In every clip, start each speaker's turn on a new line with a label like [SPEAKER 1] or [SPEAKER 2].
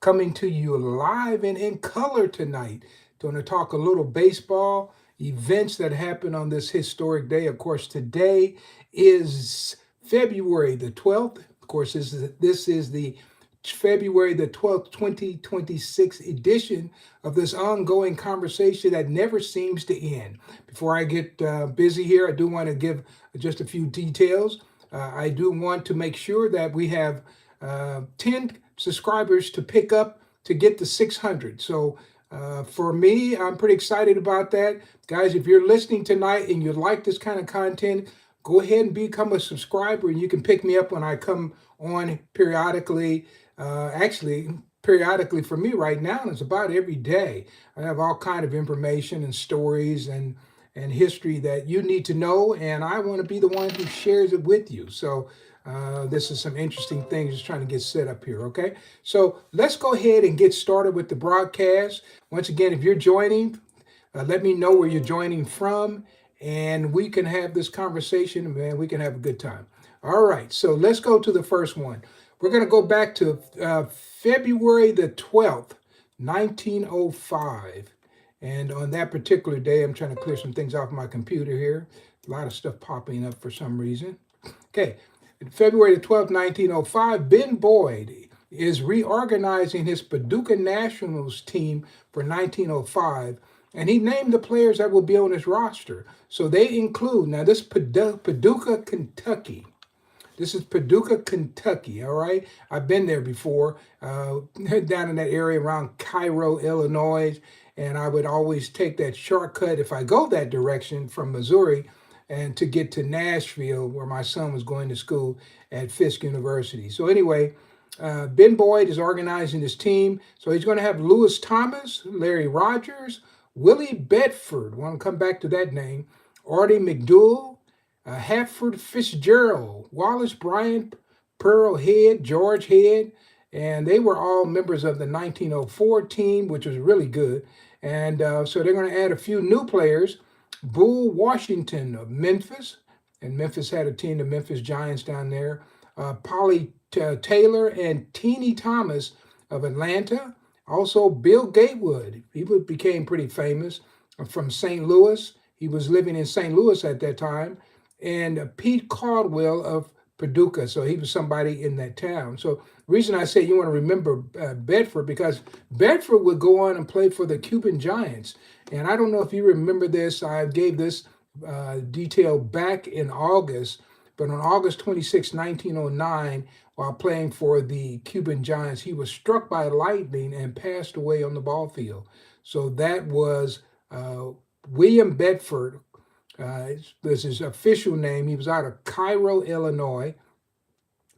[SPEAKER 1] coming to you live and in color tonight. Going to talk a little baseball events that happened on this historic day. Of course, today is February the 12th. Of course, this is the February the 12th, 2026 edition of this ongoing conversation that never seems to end. Before I get busy here, I do want to give just a few details. I do want to make sure that we have 10 subscribers to pick up to get to 600. So for me, I'm pretty excited about that. Guys, if you're listening tonight and you like this kind of content, go ahead and become a subscriber and you can pick me up when I come on periodically. Periodically for me right now, it's about every day. I have all kind of information and stories and history that you need to know, and I want to be the one who shares it with you. So this is some interesting things just trying to get set up here, okay? So let's go ahead and get started with the broadcast. Once again, if you're joining, let me know where you're joining from, and we can have this conversation, man. We can have a good time. All right, so let's go to the first one. We're going to go back to February the 12th, 1905. And on that particular day, I'm trying to clear some things off my computer here. A lot of stuff popping up for some reason. Okay, February the 12th, 1905, Ben Boyd is reorganizing his Paducah Nationals team for 1905. And he named the players that will be on his roster. So they include, now this Paducah, Kentucky. This is Paducah, Kentucky, all right? I've been there before, down in that area around Cairo, Illinois, and I would always take that shortcut if I go that direction from Missouri and to get to Nashville, where my son was going to school at Fisk University. So anyway, Ben Boyd is organizing his team. So he's going to have Lewis Thomas, Larry Rogers, Willie Bedford, want to come back to that name, Artie McDowell, Hatford Fitzgerald, Wallace Bryant, Pearl Head, George Head, and they were all members of the 1904 team, which was really good. And so they're going to add a few new players. Bull Washington of Memphis, and Memphis had a team, the Memphis Giants down there. Polly Taylor and Teeny Thomas of Atlanta. Also, Bill Gatewood, he became pretty famous from St. Louis. He was living in St. Louis at that time. And Pete Caldwell of Paducah. So he was somebody in that town. So the reason I say you want to remember Bedford, because Bedford would go on and play for the Cuban Giants. And I don't know if you remember this. I gave this detail back in August. But on August 26, 1909, while playing for the Cuban Giants, he was struck by lightning and passed away on the ball field. So that was William Bedford. This is his official name. He was out of Cairo, Illinois,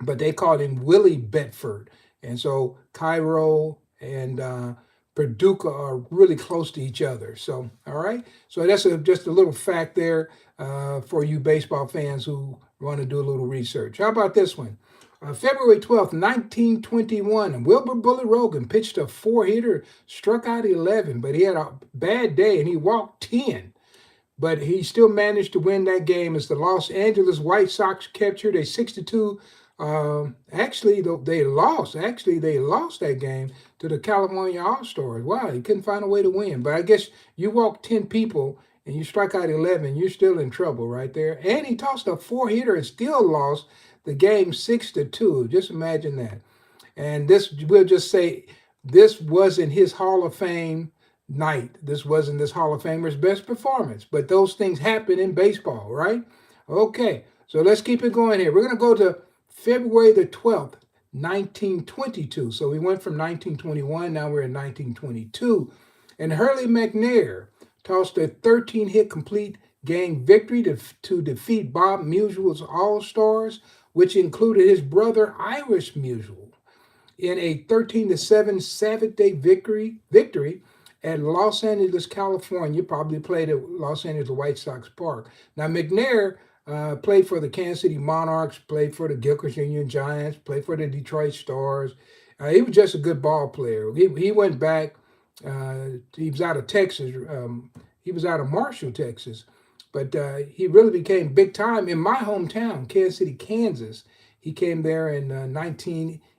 [SPEAKER 1] but they called him Willie Bedford. And so Cairo and Paducah are really close to each other. So, all right. So that's just a little fact there for you baseball fans who want to do a little research. How about this one? February 12th, 1921, Wilbur Bullet Rogan pitched a four-hitter, struck out 11, but he had a bad day and he walked 10. But he still managed to win that game as the Los Angeles White Sox captured a 6-2. Actually, they lost. Actually, they lost that game to the California All-Stars. Wow, he couldn't find a way to win. But I guess you walk 10 people and you strike out 11, you're still in trouble right there. And he tossed a four-hitter and still lost the game 6-2. Just imagine that. And this, we'll just say, this wasn't his Hall of Fame night. This wasn't this Hall of Famer's best performance, but those things happen in baseball, right? Okay, so let's keep it going here. We're going to go to February the 12th, 1922. So we went from 1921, now we're in 1922. And Hurley McNair tossed a 13-hit complete game victory to defeat Bob Musial's All-Stars, which included his brother Irish Musial, in a 13-7 seventh-day victory at Los Angeles, California. Probably played at Los Angeles White Sox Park. Now, McNair played for the Kansas City Monarchs, played for the Gilchrist Union Giants, played for the Detroit Stars. He was just a good ball player. He went back. He was out of Texas. He was out of Marshall, Texas. But he really became big time in my hometown, Kansas City, Kansas. He came there in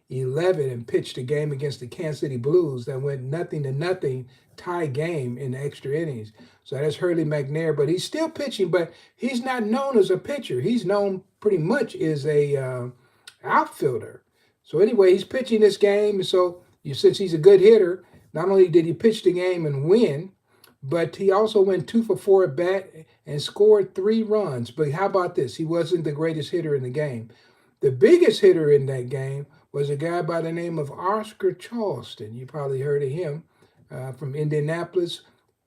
[SPEAKER 1] 1911 and pitched a game against the Kansas City Blues that went 0-0 tie game in the extra innings. So that's Hurley McNair, but he's still pitching, but he's not known as a pitcher. He's known pretty much as a outfielder. So anyway, he's pitching this game. So since he's a good hitter, not only did he pitch the game and win, but he also went 2 for 4 at bat and scored 3 runs. But how about this? He wasn't the greatest hitter in the game. The biggest hitter in that game was a guy by the name of Oscar Charleston. You probably heard of him from Indianapolis.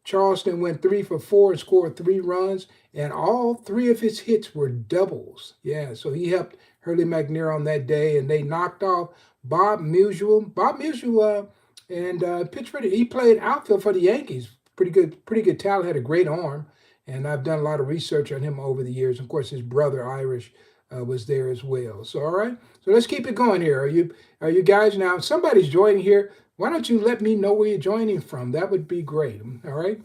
[SPEAKER 1] Charleston went 3 for 4 and scored 3 runs, and all 3 of his hits were doubles. Yeah, so he helped Hurley McNair on that day, and they knocked off Bob Musial. Bob Musial pitched for he played outfield for the Yankees. Pretty good talent. Had a great arm, and I've done a lot of research on him over the years. Of course, his brother Irish was there as well. So all right, so let's keep it going here. Are you guys now? Somebody's joining here. Why don't you let me know where you're joining from? That would be great. All right.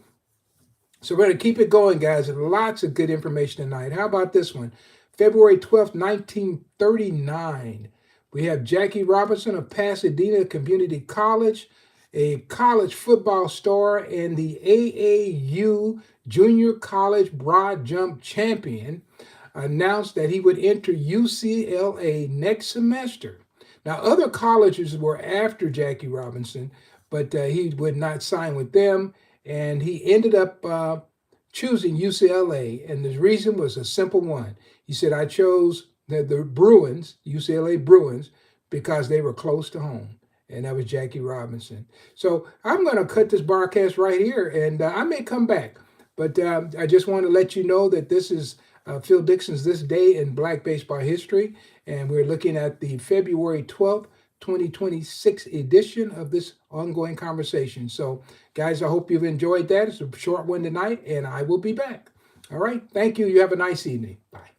[SPEAKER 1] So we're going to keep it going, guys. Lots of good information tonight. How about this one? February 12th, 1939. We have Jackie Robinson of Pasadena Community College, a college football star and the AAU Junior College Broad Jump Champion, announced that he would enter UCLA next semester. Now, other colleges were after Jackie Robinson, but he would not sign with them, and he ended up choosing UCLA, and the reason was a simple one. He said, I chose the Bruins, UCLA Bruins, because they were close to home. And that was Jackie Robinson. So I'm going to cut this broadcast right here, and I may come back. But I just want to let you know that this is Phil Dixon's This Day in Black Baseball History, and we're looking at the February 12th, 2026 edition of this ongoing conversation. So, guys, I hope you've enjoyed that. It's a short one tonight, and I will be back. All right. Thank you. You have a nice evening. Bye.